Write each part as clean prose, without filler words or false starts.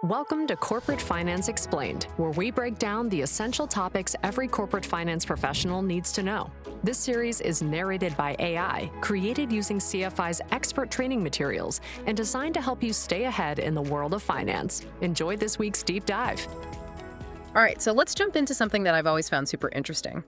Welcome to Corporate Finance Explained, where we break down the essential topics every corporate finance professional needs to know. This series is narrated by AI, created using CFI's expert training materials, and designed to help you stay ahead in the world of finance. Enjoy this week's deep dive. All right, so let's jump into something that I've always found super interesting.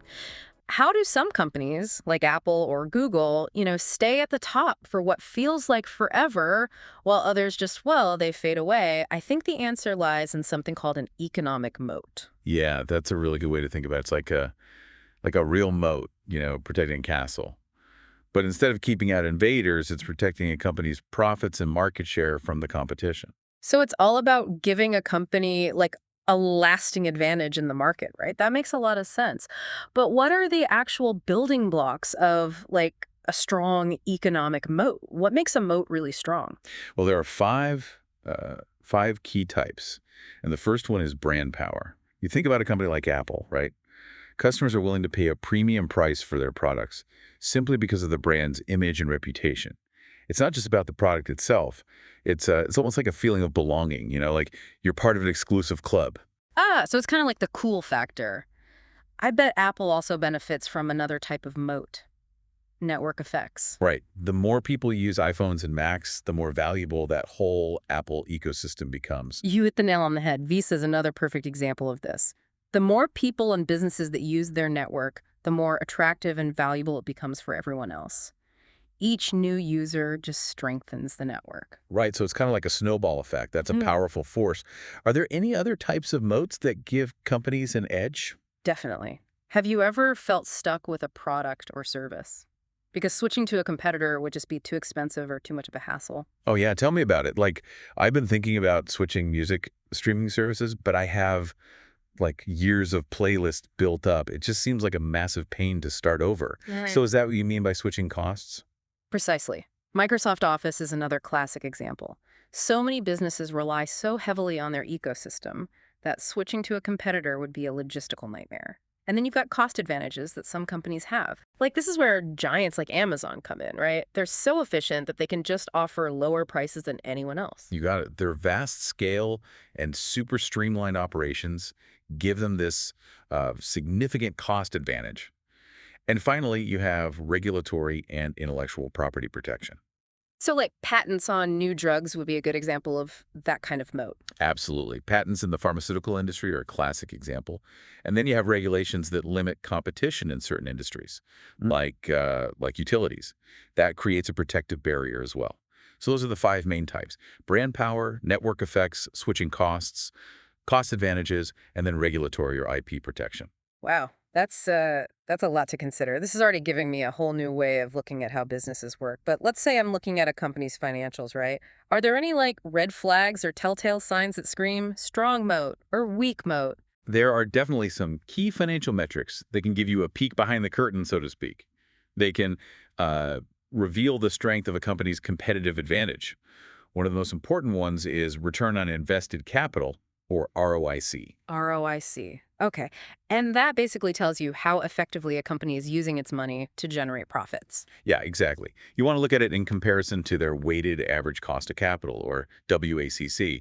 How do some companies, like Apple or Google, stay at the top for what feels like forever, while others just, they fade away? I think the answer lies in something called an economic moat. Yeah, that's a really good way to think about it. It's like a real moat, protecting a castle. But instead of keeping out invaders, it's protecting a company's profits and market share from the competition. So it's all about giving a company like a lasting advantage in the market, right? That makes a lot of sense. But what are the actual building blocks of like a strong economic moat? What makes a moat really strong? Well, there are five key types, and the first one is brand power. You think about a company like Apple, right? Customers are willing to pay a premium price for their products simply because of the brand's image and reputation. It's not just about the product itself. It's almost like a feeling of belonging, like you're part of an exclusive club. So it's kind of like the cool factor. I bet Apple also benefits from another type of moat, network effects. Right. The more people use iPhones and Macs, the more valuable that whole Apple ecosystem becomes. You hit the nail on the head. Visa is another perfect example of this. The more people and businesses that use their network, the more attractive and valuable it becomes for everyone else. Each new user just strengthens the network. Right, so it's kind of like a snowball effect. That's a powerful force. Are there any other types of moats that give companies an edge? Definitely. Have you ever felt stuck with a product or service? Because switching to a competitor would just be too expensive or too much of a hassle. Oh yeah, tell me about it. Like, I've been thinking about switching music streaming services, but I have like years of playlist built up. It just seems like a massive pain to start over. Right. So is that what you mean by switching costs? Precisely. Microsoft Office is another classic example. So many businesses rely so heavily on their ecosystem that switching to a competitor would be a logistical nightmare. And then you've got cost advantages that some companies have. Like this is where giants like Amazon come in, right? They're so efficient that they can just offer lower prices than anyone else. You got it. Their vast scale and super streamlined operations give them this significant cost advantage. And finally, you have regulatory and intellectual property protection. So like patents on new drugs would be a good example of that kind of moat. Absolutely. Patents in the pharmaceutical industry are a classic example. And then you have regulations that limit competition in certain industries, like utilities. That creates a protective barrier as well. So those are the five main types: brand power, network effects, switching costs, cost advantages, and then regulatory or IP protection. Wow, that's a lot to consider. This is already giving me a whole new way of looking at how businesses work. But let's say I'm looking at a company's financials, right? Are there any like red flags or telltale signs that scream strong moat or weak moat? There are definitely some key financial metrics that can give you a peek behind the curtain, so to speak. They can reveal the strength of a company's competitive advantage. One of the most important ones is return on invested capital, or ROIC. ROIC. Okay. And that basically tells you how effectively a company is using its money to generate profits. Yeah, exactly. You want to look at it in comparison to their weighted average cost of capital, or WACC.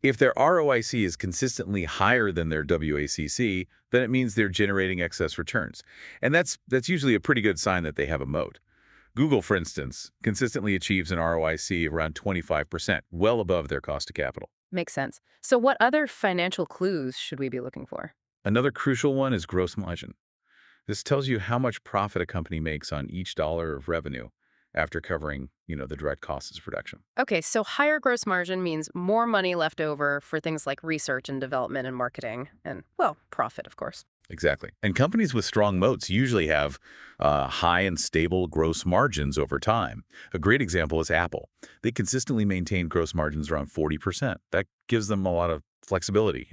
If their ROIC is consistently higher than their WACC, then it means they're generating excess returns. And that's usually a pretty good sign that they have a moat. Google, for instance, consistently achieves an ROIC of around 25%, well above their cost of capital. Makes sense. So what other financial clues should we be looking for? Another crucial one is gross margin. This tells you how much profit a company makes on each dollar of revenue after covering, the direct costs of production. Okay, so higher gross margin means more money left over for things like research and development and marketing and, profit, of course. Exactly. And companies with strong moats usually have high and stable gross margins over time. A great example is Apple. They consistently maintain gross margins around 40%. That gives them a lot of flexibility.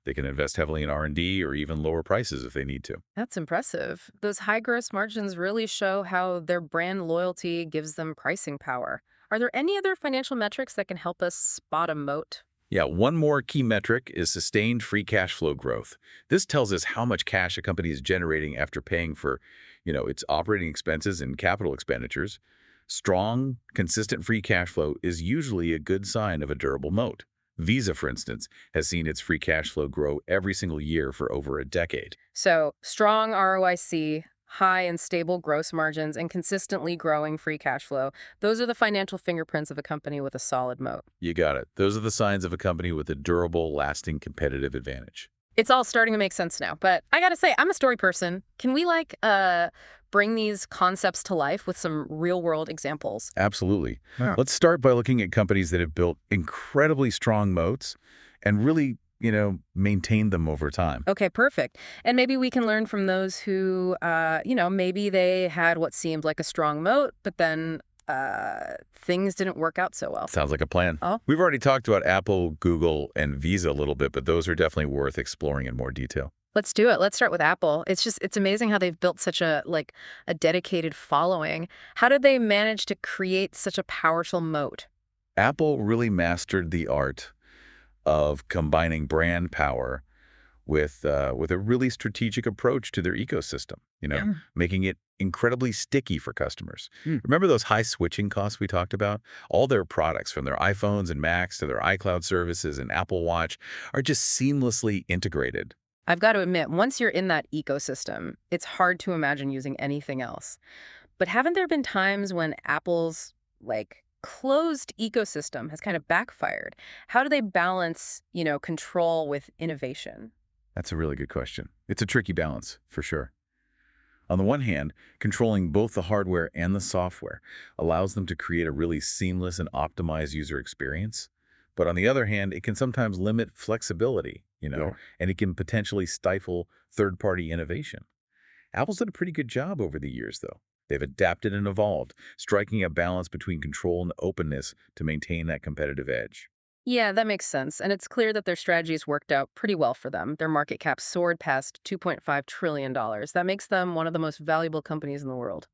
They can invest heavily in R&D or even lower prices if they need to. That's impressive. Those high gross margins really show how their brand loyalty gives them pricing power. Are there any other financial metrics that can help us spot a moat? Yeah, one more key metric is sustained free cash flow growth. This tells us how much cash a company is generating after paying for, its operating expenses and capital expenditures. Strong, consistent free cash flow is usually a good sign of a durable moat. Visa, for instance, has seen its free cash flow grow every single year for over a decade. So strong ROIC, high and stable gross margins, and consistently growing free cash flow. Those are the financial fingerprints of a company with a solid moat. You got it. Those are the signs of a company with a durable, lasting competitive advantage. It's all starting to make sense now. But I gotta say, I'm a story person. Can we bring these concepts to life with some real world examples? Absolutely. Yeah. Let's start by looking at companies that have built incredibly strong moats and really, maintained them over time. Okay, perfect. And maybe we can learn from those who, maybe they had what seemed like a strong moat, but then things didn't work out so well. Sounds like a plan. Oh. We've already talked about Apple, Google, and Visa a little bit, but those are definitely worth exploring in more detail. Let's do it. Let's start with Apple. It's amazing how they've built such a dedicated following. How did they manage to create such a powerful moat? Apple really mastered the art of combining brand power with a really strategic approach to their ecosystem, Yeah. making it incredibly sticky for customers. Hmm. Remember those high switching costs we talked about? All their products, from their iPhones and Macs to their iCloud services and Apple Watch, are just seamlessly integrated. I've got to admit, once you're in that ecosystem, it's hard to imagine using anything else. But haven't there been times when Apple's closed ecosystem has kind of backfired? How do they balance, control with innovation? That's a really good question. It's a tricky balance, for sure. On the one hand, controlling both the hardware and the software allows them to create a really seamless and optimized user experience. But on the other hand, it can sometimes limit flexibility, Yeah. and it can potentially stifle third-party innovation. Apple's done a pretty good job over the years, though. They've adapted and evolved, striking a balance between control and openness to maintain that competitive edge. Yeah, that makes sense. And it's clear that their strategies worked out pretty well for them. Their market cap soared past $2.5 trillion. That makes them one of the most valuable companies in the world.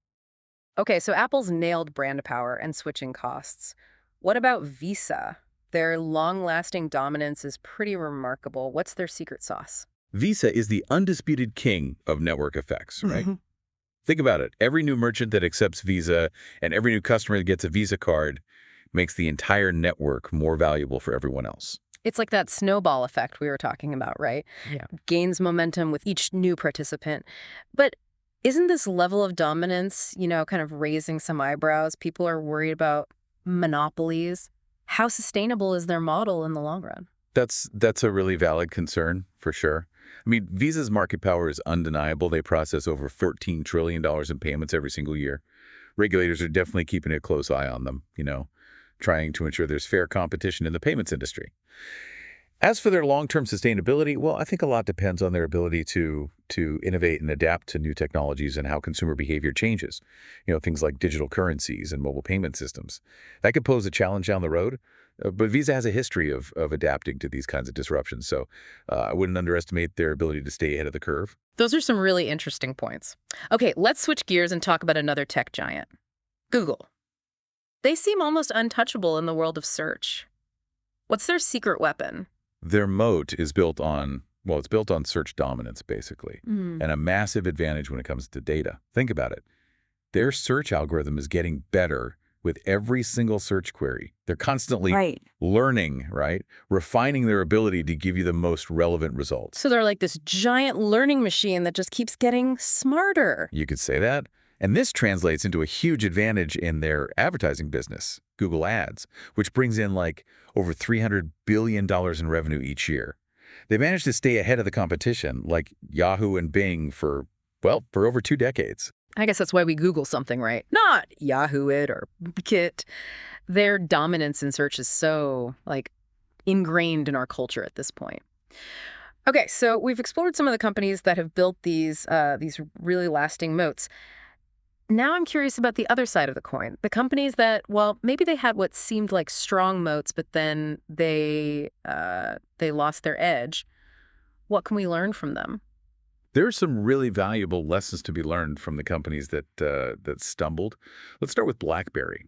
Okay, so Apple's nailed brand power and switching costs. What about Visa? Their long-lasting dominance is pretty remarkable. What's their secret sauce? Visa is the undisputed king of network effects, right? Think about it. Every new merchant that accepts Visa and every new customer that gets a Visa card makes the entire network more valuable for everyone else. It's like that snowball effect we were talking about, right? Yeah. Gains momentum with each new participant. But isn't this level of dominance, kind of raising some eyebrows? People are worried about monopolies. How sustainable is their model in the long run? That's a really valid concern, for sure. I mean, Visa's market power is undeniable. They process over $14 trillion in payments every single year. Regulators are definitely keeping a close eye on them, trying to ensure there's fair competition in the payments industry. As for their long-term sustainability, well, I think a lot depends on their ability to innovate and adapt to new technologies and how consumer behavior changes. Things like digital currencies and mobile payment systems. That could pose a challenge down the road, but Visa has a history of adapting to these kinds of disruptions, so I wouldn't underestimate their ability to stay ahead of the curve. Those are some really interesting points. Okay, let's switch gears and talk about another tech giant, Google. They seem almost untouchable in the world of search. What's their secret weapon? Their moat is built on search dominance, basically, and a massive advantage when it comes to data. Think about it. Their search algorithm is getting better with every single search query. They're constantly learning, right? Refining their ability to give you the most relevant results. So they're like this giant learning machine that just keeps getting smarter. You could say that. And this translates into a huge advantage in their advertising business, Google Ads, which brings in over $300 billion in revenue each year. They managed to stay ahead of the competition, like Yahoo and Bing, for over 2 decades. I guess that's why we Google something, right? Not Yahoo it or Kit. Their dominance in search is so, ingrained in our culture at this point. Okay, so we've explored some of the companies that have built these really lasting moats. Now I'm curious about the other side of the coin. The companies that, maybe they had what seemed like strong moats, but then they lost their edge. What can we learn from them? There are some really valuable lessons to be learned from the companies that stumbled. Let's start with Blackberry.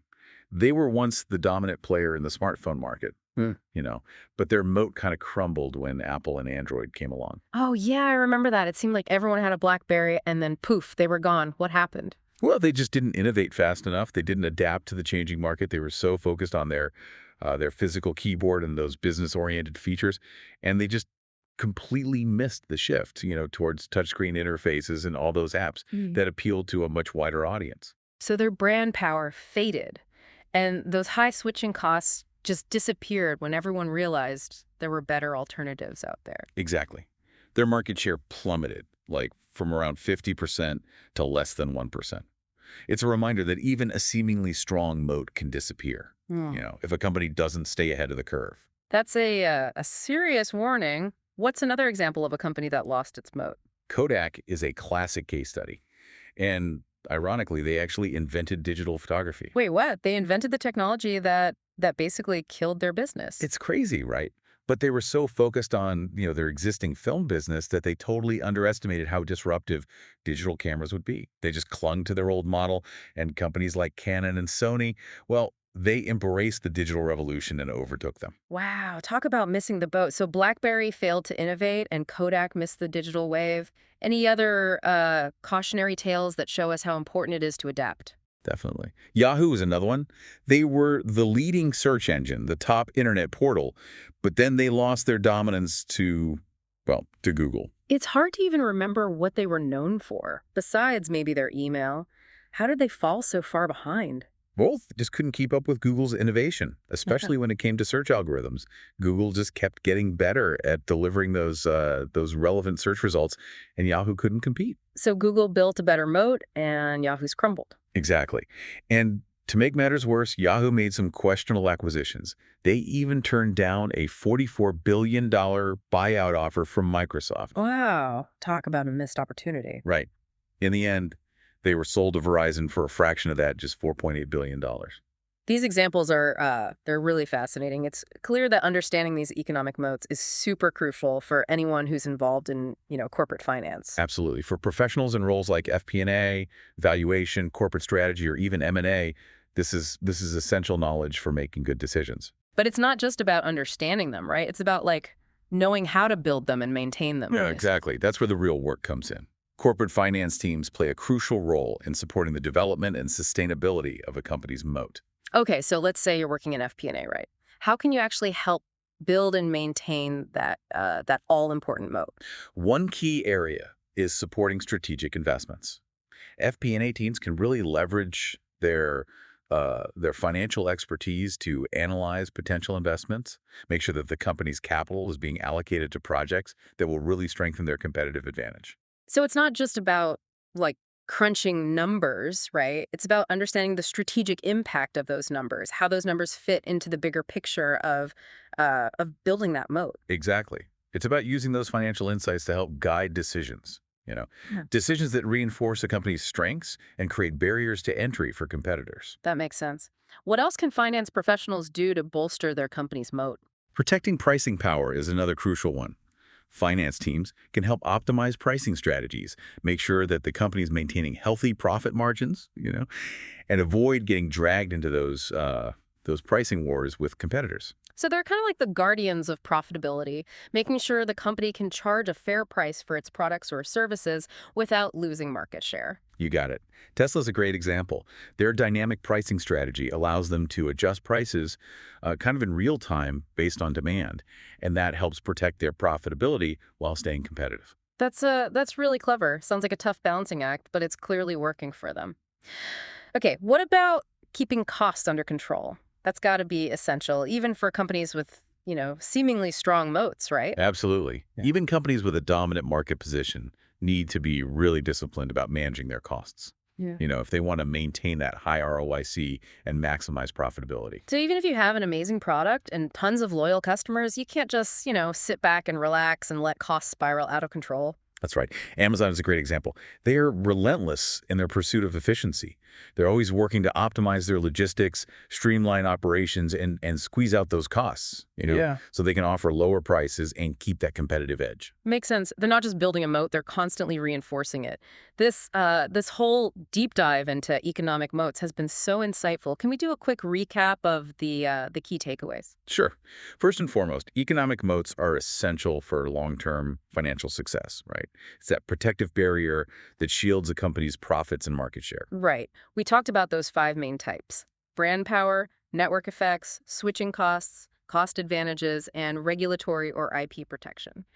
They were once the dominant player in the smartphone market, but their moat kind of crumbled when Apple and Android came along. Oh, yeah, I remember that. It seemed like everyone had a Blackberry and then poof, they were gone. What happened? Well, they just didn't innovate fast enough. They didn't adapt to the changing market. They were so focused on their their physical keyboard and those business-oriented features, and they just completely missed the shift, towards touchscreen interfaces and all those apps that appealed to a much wider audience. So their brand power faded, and those high switching costs just disappeared when everyone realized there were better alternatives out there. Exactly. Their market share plummeted, like from around 50% to less than 1%. It's a reminder that even a seemingly strong moat can disappear, if a company doesn't stay ahead of the curve. That's a serious warning. What's another example of a company that lost its moat? Kodak is a classic case study. And ironically, they actually invented digital photography. Wait, what? They invented the technology that basically killed their business. It's crazy, right? But they were so focused on, their existing film business that they totally underestimated how disruptive digital cameras would be. They just clung to their old model, and companies like Canon and Sony, well, they embraced the digital revolution and overtook them. Wow, talk about missing the boat. So BlackBerry failed to innovate and Kodak missed the digital wave. Any other cautionary tales that show us how important it is to adapt? Definitely. Yahoo is another one. They were the leading search engine, the top internet portal, but then they lost their dominance to Google. It's hard to even remember what they were known for, besides maybe their email. How did they fall so far behind? Both just couldn't keep up with Google's innovation, especially when it came to search algorithms. Google just kept getting better at delivering those relevant search results, and Yahoo couldn't compete. So Google built a better moat and Yahoo's crumbled. Exactly. And to make matters worse, Yahoo made some questionable acquisitions. They even turned down a $44 billion buyout offer from Microsoft. Wow, talk about a missed opportunity. Right. In the end, they were sold to Verizon for a fraction of that, just $4.8 billion. These examples are they're really fascinating. It's clear that understanding these economic moats is super crucial for anyone who's involved in, corporate finance. Absolutely. For professionals in roles like FP&A, valuation, corporate strategy, or even M&A, this is essential knowledge for making good decisions. But it's not just about understanding them, right? It's about knowing how to build them and maintain them. Yeah, exactly. That's where the real work comes in. Corporate finance teams play a crucial role in supporting the development and sustainability of a company's moat. Okay, so let's say you're working in FP&A, right? How can you actually help build and maintain that all-important moat? One key area is supporting strategic investments. FP&A teams can really leverage their financial expertise to analyze potential investments, make sure that the company's capital is being allocated to projects that will really strengthen their competitive advantage. So it's not just about crunching numbers, right? It's about understanding the strategic impact of those numbers, how those numbers fit into the bigger picture of building that moat. Exactly. It's about using those financial insights to help guide decisions. Yeah. Decisions that reinforce a company's strengths and create barriers to entry for competitors. That makes sense. What else can finance professionals do to bolster their company's moat? Protecting pricing power is another crucial one. Finance teams can help optimize pricing strategies, make sure that the company is maintaining healthy profit margins, and avoid getting dragged into those pricing wars with competitors. So they're kind of like the guardians of profitability, making sure the company can charge a fair price for its products or services without losing market share. You got it. Tesla's a great example. Their dynamic pricing strategy allows them to adjust prices kind of in real time based on demand, and that helps protect their profitability while staying competitive. That's really clever. Sounds like a tough balancing act, but it's clearly working for them. Okay, what about keeping costs under control? That's got to be essential, even for companies with, seemingly strong moats, right? Absolutely. Yeah. Even companies with a dominant market position need to be really disciplined about managing their costs. Yeah. If they want to maintain that high ROIC and maximize profitability. So even if you have an amazing product and tons of loyal customers, you can't just, sit back and relax and let costs spiral out of control. That's right. Amazon is a great example. They are relentless in their pursuit of efficiency. They're always working to optimize their logistics, streamline operations, and squeeze out those costs, so they can offer lower prices and keep that competitive edge. Makes sense. They're not just building a moat, they're constantly reinforcing it. This whole deep dive into economic moats has been so insightful. Can we do a quick recap of the key takeaways? Sure. First and foremost, economic moats are essential for long-term financial success, right? It's that protective barrier that shields a company's profits and market share. Right. We talked about those 5 main types: brand power, network effects, switching costs, cost advantages, and regulatory or IP protection.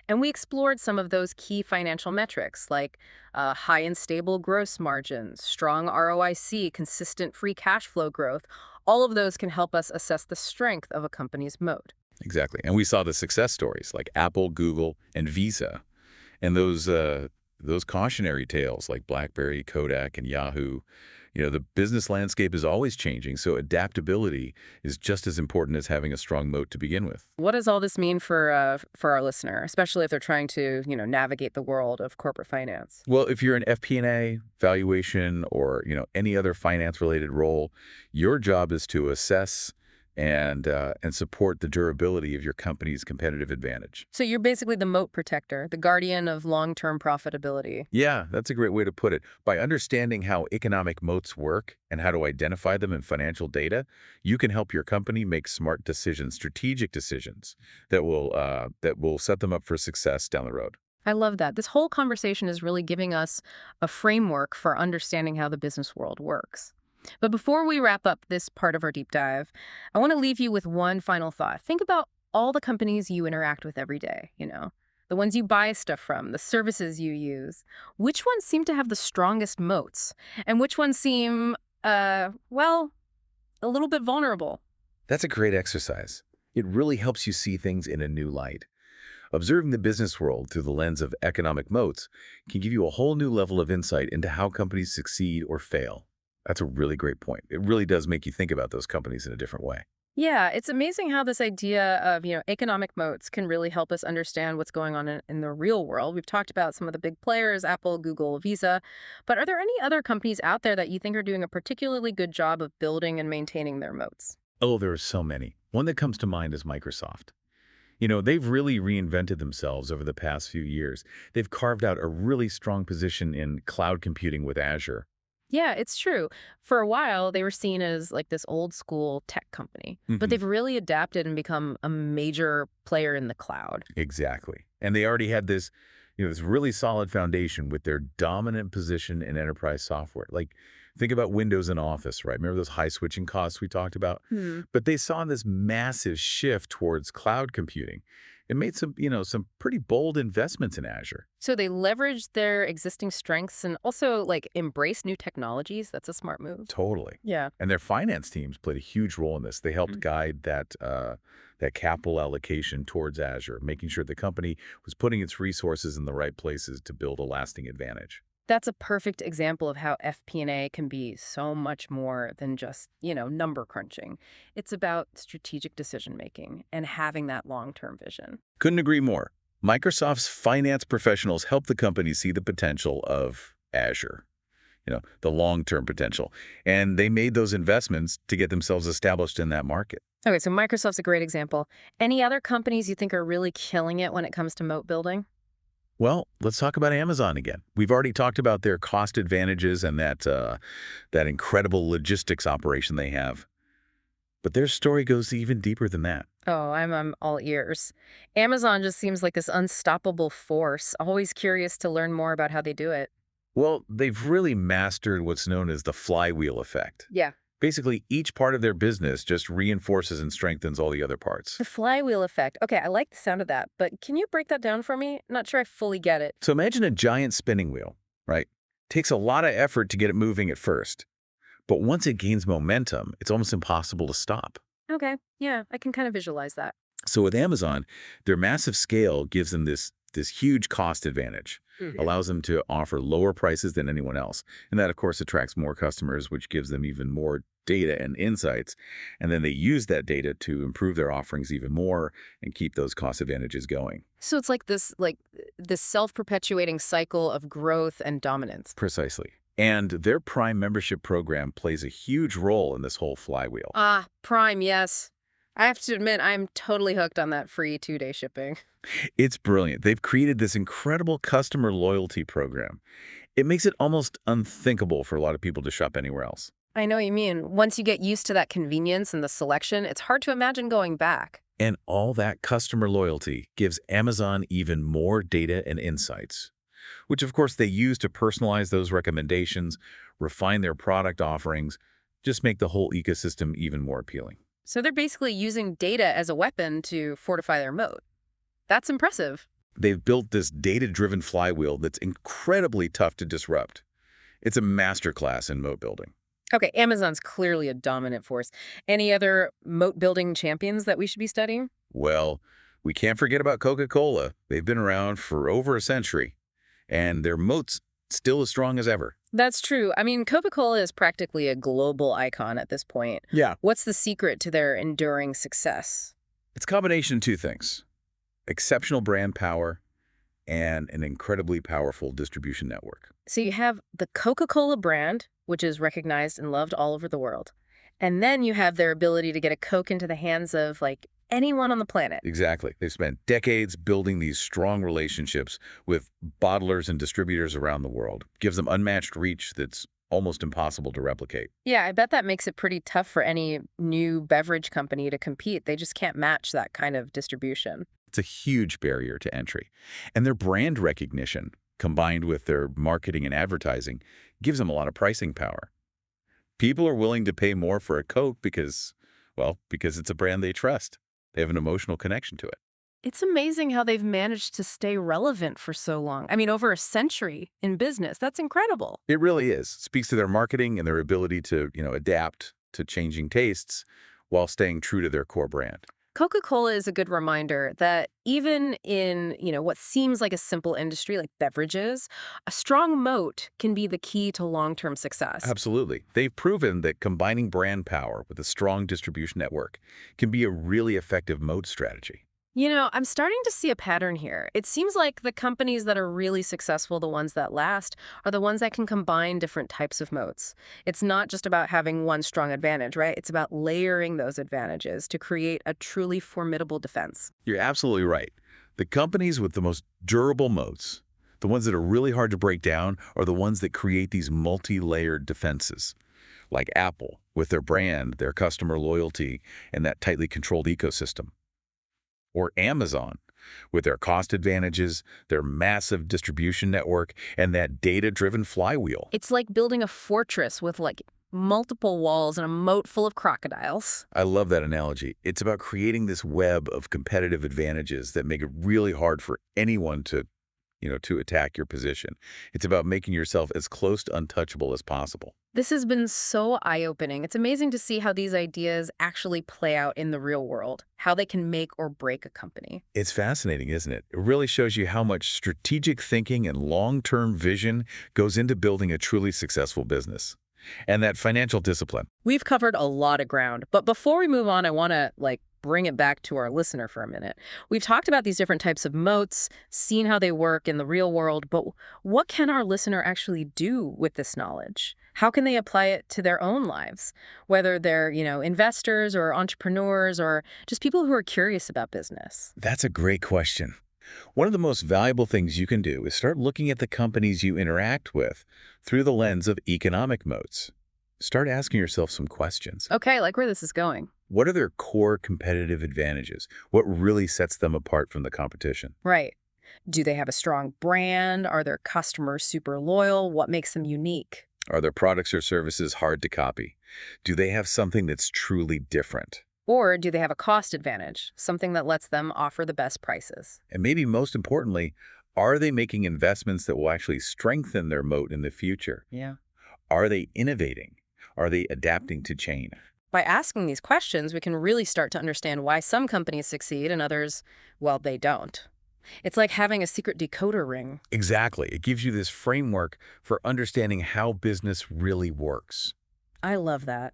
And we explored some of those key financial metrics like high and stable gross margins, strong ROIC, consistent free cash flow growth. All of those can help us assess the strength of a company's moat. Exactly. And we saw the success stories like Apple, Google, and Visa. And those cautionary tales like Blackberry, Kodak, and Yahoo. The business landscape is always changing, so adaptability is just as important as having a strong moat to begin with. What does all this mean for our listener, especially if they're trying to, navigate the world of corporate finance? Well, if you're in FP&A, valuation, or any other finance-related role, your job is to assess and support the durability of your company's competitive advantage. So you're basically the moat protector, the guardian of long-term profitability. Yeah, that's a great way to put it. By understanding how economic moats work and how to identify them in financial data, you can help your company make smart decisions, strategic decisions that will set them up for success down the road. I love that. This whole conversation is really giving us a framework for understanding how the business world works. But before we wrap up this part of our deep dive, I want to leave you with one final thought. Think about all the companies you interact with every day, the ones you buy stuff from, the services you use. Which ones seem to have the strongest moats? And which ones seem, well, a little bit vulnerable? That's a great exercise. It really helps you see things in a new light. Observing the business world through the lens of economic moats can give you a whole new level of insight into how companies succeed or fail. That's a really great point. It really does make you think about those companies in a different way. Yeah, it's amazing how this idea of, economic moats can really help us understand what's going on in the real world. We've talked about some of the big players, Apple, Google, Visa, but are there any other companies out there that you think are doing a particularly good job of building and maintaining their moats? Oh, there are so many. One that comes to mind is Microsoft. They've really reinvented themselves over the past few years. They've carved out a really strong position in cloud computing with Azure. Yeah, it's true. For a while, they were seen as like this old school tech company, but Mhm. they've really adapted and become a major player in the cloud. Exactly. And they already had this really solid foundation with their dominant position in enterprise software. Like, think about Windows and Office, right? Remember those high switching costs we talked about? Hmm. But they saw this massive shift towards cloud computing. It made some pretty bold investments in Azure. So they leveraged their existing strengths and also like embrace new technologies. That's a smart move. Totally. Yeah. And their finance teams played a huge role in this. They helped Mm. guide that capital allocation towards Azure, making sure the company was putting its resources in the right places to build a lasting advantage. That's a perfect example of how FP&A can be so much more than just, number crunching. It's about strategic decision making and having that long-term vision. Couldn't agree more. Microsoft's finance professionals help the company see the potential of Azure, the long-term potential. And they made those investments to get themselves established in that market. Okay, so Microsoft's a great example. Any other companies you think are really killing it when it comes to moat building? Well, let's talk about Amazon again. We've already talked about their cost advantages and that incredible logistics operation they have. But their story goes even deeper than that. Oh, I'm all ears. Amazon just seems like this unstoppable force, always curious to learn more about how they do it. Well, they've really mastered what's known as the flywheel effect. Yeah. Basically, each part of their business just reinforces and strengthens all the other parts. The flywheel effect. Okay, I like the sound of that, but can you break that down for me? Not sure I fully get it. So imagine a giant spinning wheel, right? Takes a lot of effort to get it moving at first. But once it gains momentum, it's almost impossible to stop. Okay, yeah, I can kind of visualize that. So with Amazon, their massive scale gives them this huge cost advantage, allows them to offer lower prices than anyone else. And that, of course, attracts more customers, which gives them even more data and insights. And then they use that data to improve their offerings even more and keep those cost advantages going. So it's like this self-perpetuating cycle of growth and dominance. Precisely. And their Prime membership program plays a huge role in this whole flywheel. Ah, Prime, yes. I have to admit, I'm totally hooked on that free 2-day shipping. It's brilliant. They've created this incredible customer loyalty program. It makes it almost unthinkable for a lot of people to shop anywhere else. I know what you mean. Once you get used to that convenience and the selection, it's hard to imagine going back. And all that customer loyalty gives Amazon even more data and insights, which of course they use to personalize those recommendations, refine their product offerings, just make the whole ecosystem even more appealing. So they're basically using data as a weapon to fortify their moat. That's impressive. They've built this data-driven flywheel that's incredibly tough to disrupt. It's a masterclass in moat building. Okay, Amazon's clearly a dominant force. Any other moat building champions that we should be studying? Well, we can't forget about Coca-Cola. They've been around for over a century, and their moat's still as strong as ever. That's true. I mean, Coca-Cola is practically a global icon at this point. Yeah. What's the secret to their enduring success? It's a combination of two things: exceptional brand power and an incredibly powerful distribution network. So you have the Coca-Cola brand, which is recognized and loved all over the world. And then you have their ability to get a Coke into the hands of, like, anyone on the planet. Exactly. They've spent decades building these strong relationships with bottlers and distributors around the world. Gives them unmatched reach that's almost impossible to replicate. Yeah, I bet that makes it pretty tough for any new beverage company to compete. They just can't match that kind of distribution. It's a huge barrier to entry. And their brand recognition, combined with their marketing and advertising, gives them a lot of pricing power. People are willing to pay more for a Coke because it's a brand they trust. They have an emotional connection to it. It's amazing how they've managed to stay relevant for so long. I mean, over a century in business. That's incredible. It really is. It speaks to their marketing and their ability to, adapt to changing tastes while staying true to their core brand. Coca-Cola is a good reminder that even in, what seems like a simple industry like beverages, a strong moat can be the key to long-term success. Absolutely. They've proven that combining brand power with a strong distribution network can be a really effective moat strategy. I'm starting to see a pattern here. It seems like the companies that are really successful, the ones that last, are the ones that can combine different types of moats. It's not just about having one strong advantage, right? It's about layering those advantages to create a truly formidable defense. You're absolutely right. The companies with the most durable moats, the ones that are really hard to break down, are the ones that create these multi-layered defenses. Like Apple, with their brand, their customer loyalty, and that tightly controlled ecosystem. Or Amazon, with their cost advantages, their massive distribution network, and that data-driven flywheel. It's like building a fortress with, like, multiple walls and a moat full of crocodiles. I love that analogy. It's about creating this web of competitive advantages that make it really hard for anyone to attack your position. It's about making yourself as close to untouchable as possible. This has been so eye-opening. It's amazing to see how these ideas actually play out in the real world, how they can make or break a company. It's fascinating, isn't it? It really shows you how much strategic thinking and long-term vision goes into building a truly successful business. And that financial discipline. We've covered a lot of ground, but before we move on, I want to, bring it back to our listener for a minute. We've talked about these different types of moats, seen how they work in the real world, but what can our listener actually do with this knowledge? How can they apply it to their own lives? Whether they're, investors or entrepreneurs or just people who are curious about business. That's a great question. One of the most valuable things you can do is start looking at the companies you interact with through the lens of economic moats. Start asking yourself some questions. Okay, I like where this is going. What are their core competitive advantages? What really sets them apart from the competition? Right. Do they have a strong brand? Are their customers super loyal? What makes them unique? Are their products or services hard to copy? Do they have something that's truly different? Or do they have a cost advantage, something that lets them offer the best prices? And maybe most importantly, are they making investments that will actually strengthen their moat in the future? Yeah. Are they innovating? Are they adapting to change? By asking these questions, we can really start to understand why some companies succeed and others, well, they don't. It's like having a secret decoder ring. Exactly. It gives you this framework for understanding how business really works. I love that.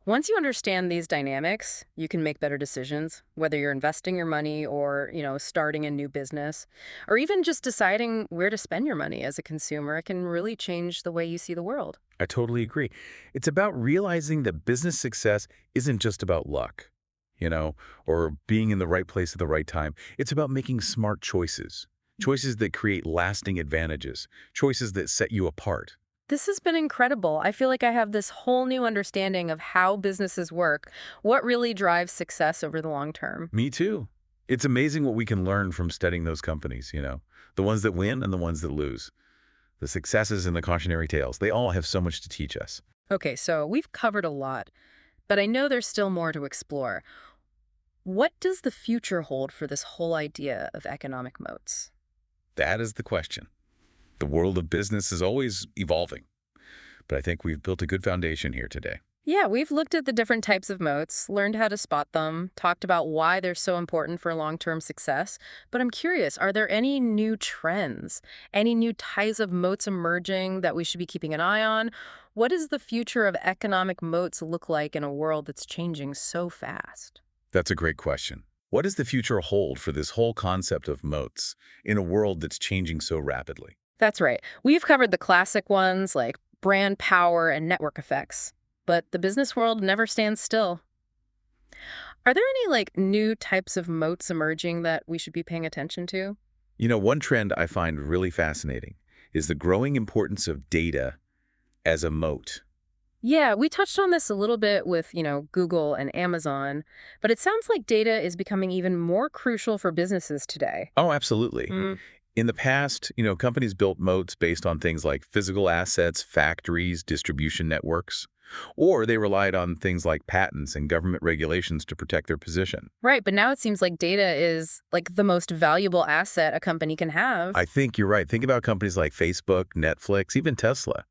Once you understand these dynamics, you can make better decisions, whether you're investing your money or, starting a new business, or even just deciding where to spend your money as a consumer. It can really change the way you see the world. I totally agree. It's about realizing that business success isn't just about luck, or being in the right place at the right time. It's about making smart choices, choices that create lasting advantages, choices that set you apart. This has been incredible. I feel like I have this whole new understanding of how businesses work, what really drives success over the long term. Me too. It's amazing what we can learn from studying those companies, the ones that win and the ones that lose. The successes and the cautionary tales, they all have so much to teach us. Okay, so we've covered a lot, but I know there's still more to explore. What does the future hold for this whole idea of economic moats? That is the question. The world of business is always evolving, but I think we've built a good foundation here today. Yeah, we've looked at the different types of moats, learned how to spot them, talked about why they're so important for long-term success. But I'm curious, are there any new trends, any new types of moats emerging that we should be keeping an eye on? What does the future of economic moats look like in a world that's changing so fast? That's a great question. What does the future hold for this whole concept of moats in a world that's changing so rapidly? That's right. We've covered the classic ones like brand power and network effects, but the business world never stands still. Are there any new types of moats emerging that we should be paying attention to? One trend I find really fascinating is the growing importance of data as a moat. Yeah, we touched on this a little bit with, Google and Amazon, but it sounds like data is becoming even more crucial for businesses today. Oh, absolutely. Mm. In the past, companies built moats based on things like physical assets, factories, distribution networks, or they relied on things like patents and government regulations to protect their position. Right, but now it seems like data is like the most valuable asset a company can have. I think you're right. Think about companies like Facebook, Netflix, even Tesla.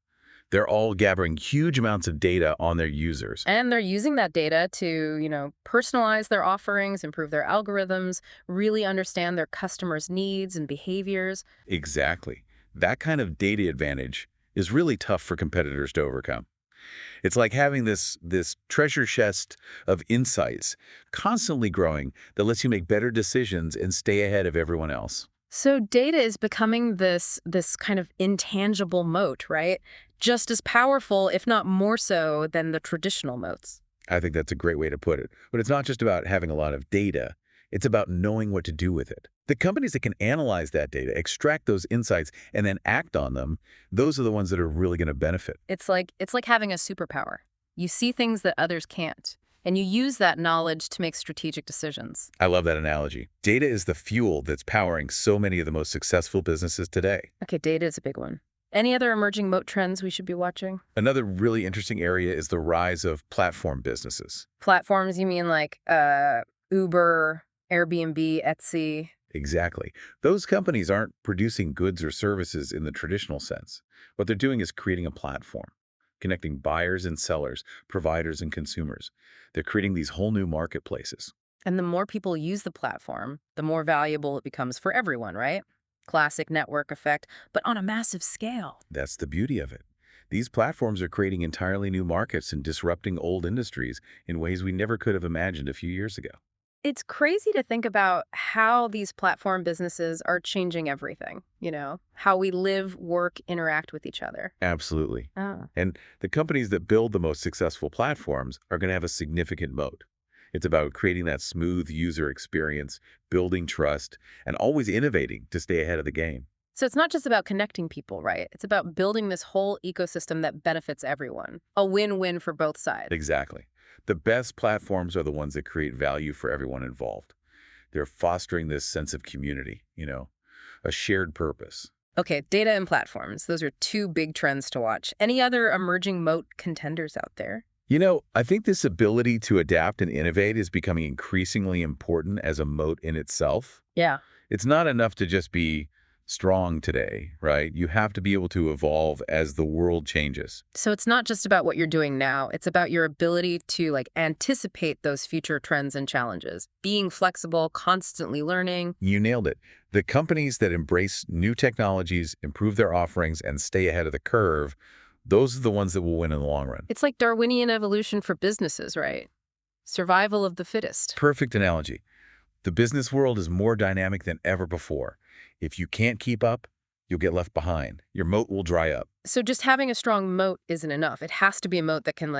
They're all gathering huge amounts of data on their users. And they're using that data to, personalize their offerings, improve their algorithms, really understand their customers' needs and behaviors. Exactly. That kind of data advantage is really tough for competitors to overcome. It's like having this treasure chest of insights constantly growing that lets you make better decisions and stay ahead of everyone else. So data is becoming this kind of intangible moat, right? Just as powerful, if not more so, than the traditional moats. I think that's a great way to put it. But it's not just about having a lot of data. It's about knowing what to do with it. The companies that can analyze that data, extract those insights, and then act on them, those are the ones that are really going to benefit. It's like having a superpower. You see things that others can't, and you use that knowledge to make strategic decisions. I love that analogy. Data is the fuel that's powering so many of the most successful businesses today. Okay, data is a big one. Any other emerging moat trends we should be watching? Another really interesting area is the rise of platform businesses. Platforms, you mean like Uber, Airbnb, Etsy? Exactly. Those companies aren't producing goods or services in the traditional sense. What they're doing is creating a platform, connecting buyers and sellers, providers and consumers. They're creating these whole new marketplaces. And the more people use the platform, the more valuable it becomes for everyone, right? Classic network effect, but on a massive scale. That's the beauty of it. These platforms are creating entirely new markets and disrupting old industries in ways we never could have imagined a few years ago. It's crazy to think about how these platform businesses are changing everything, how we live, work, interact with each other. Absolutely. Oh. And the companies that build the most successful platforms are going to have a significant moat. It's about creating that smooth user experience, building trust, and always innovating to stay ahead of the game. So it's not just about connecting people, right? It's about building this whole ecosystem that benefits everyone. A win-win for both sides. Exactly. The best platforms are the ones that create value for everyone involved. They're fostering this sense of community, a shared purpose. Okay, data and platforms. Those are two big trends to watch. Any other emerging moat contenders out there? I think this ability to adapt and innovate is becoming increasingly important as a moat in itself. Yeah. It's not enough to just be strong today, right? You have to be able to evolve as the world changes. So it's not just about what you're doing now. It's about your ability to anticipate those future trends and challenges. Being flexible, constantly learning. You nailed it. The companies that embrace new technologies, improve their offerings, and stay ahead of the curve, those are the ones that will win in the long run. It's like Darwinian evolution for businesses, right? Survival of the fittest. Perfect analogy. The business world is more dynamic than ever before. If you can't keep up, you'll get left behind. Your moat will dry up. So just having a strong moat isn't enough. It has to be a moat that can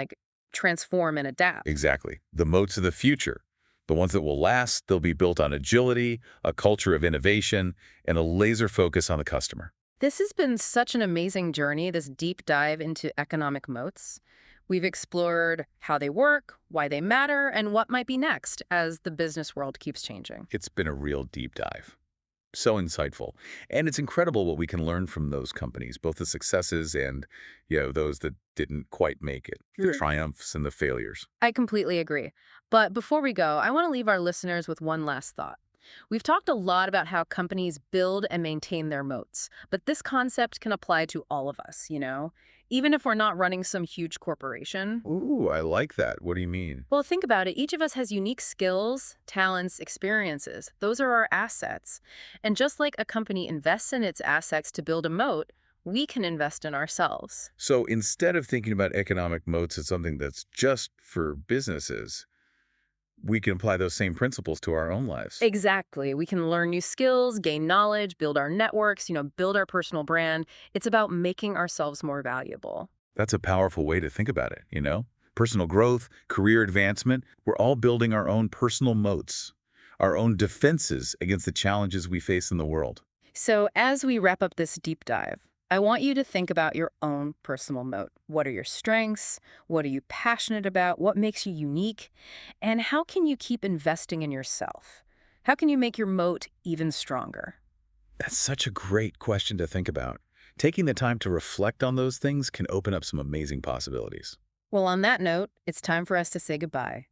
transform and adapt. Exactly. The moats of the future, the ones that will last, they'll be built on agility, a culture of innovation, and a laser focus on the customer. This has been such an amazing journey, this deep dive into economic moats. We've explored how they work, why they matter, and what might be next as the business world keeps changing. It's been a real deep dive. So insightful. And it's incredible what we can learn from those companies, both the successes and, those that didn't quite make it, the Sure. triumphs and the failures. I completely agree. But before we go, I want to leave our listeners with one last thought. We've talked a lot about how companies build and maintain their moats, but this concept can apply to all of us, Even if we're not running some huge corporation. Ooh, I like that. What do you mean? Well, think about it. Each of us has unique skills, talents, experiences. Those are our assets. And just like a company invests in its assets to build a moat, we can invest in ourselves. So instead of thinking about economic moats as something that's just for businesses, we can apply those same principles to our own lives. Exactly. We can learn new skills, gain knowledge, build our networks, build our personal brand. It's about making ourselves more valuable. That's a powerful way to think about it. Personal growth, career advancement, we're all building our own personal moats, our own defenses against the challenges we face in the world. So as we wrap up this deep dive, I want you to think about your own personal moat. What are your strengths? What are you passionate about? What makes you unique? And how can you keep investing in yourself? How can you make your moat even stronger? That's such a great question to think about. Taking the time to reflect on those things can open up some amazing possibilities. Well, on that note, it's time for us to say goodbye.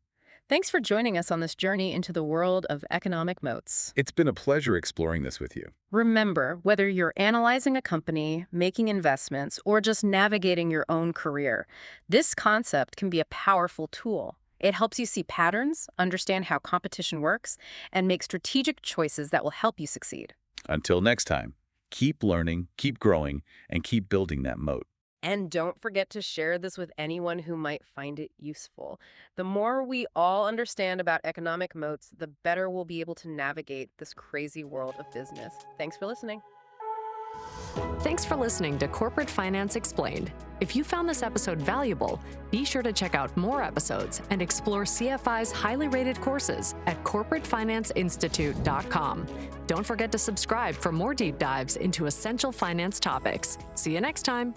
Thanks for joining us on this journey into the world of economic moats. It's been a pleasure exploring this with you. Remember, whether you're analyzing a company, making investments, or just navigating your own career, this concept can be a powerful tool. It helps you see patterns, understand how competition works, and make strategic choices that will help you succeed. Until next time, keep learning, keep growing, and keep building that moat. And don't forget to share this with anyone who might find it useful. The more we all understand about economic moats, the better we'll be able to navigate this crazy world of business. Thanks for listening. Thanks for listening to Corporate Finance Explained. If you found this episode valuable, be sure to check out more episodes and explore CFI's highly rated courses at corporatefinanceinstitute.com. Don't forget to subscribe for more deep dives into essential finance topics. See you next time.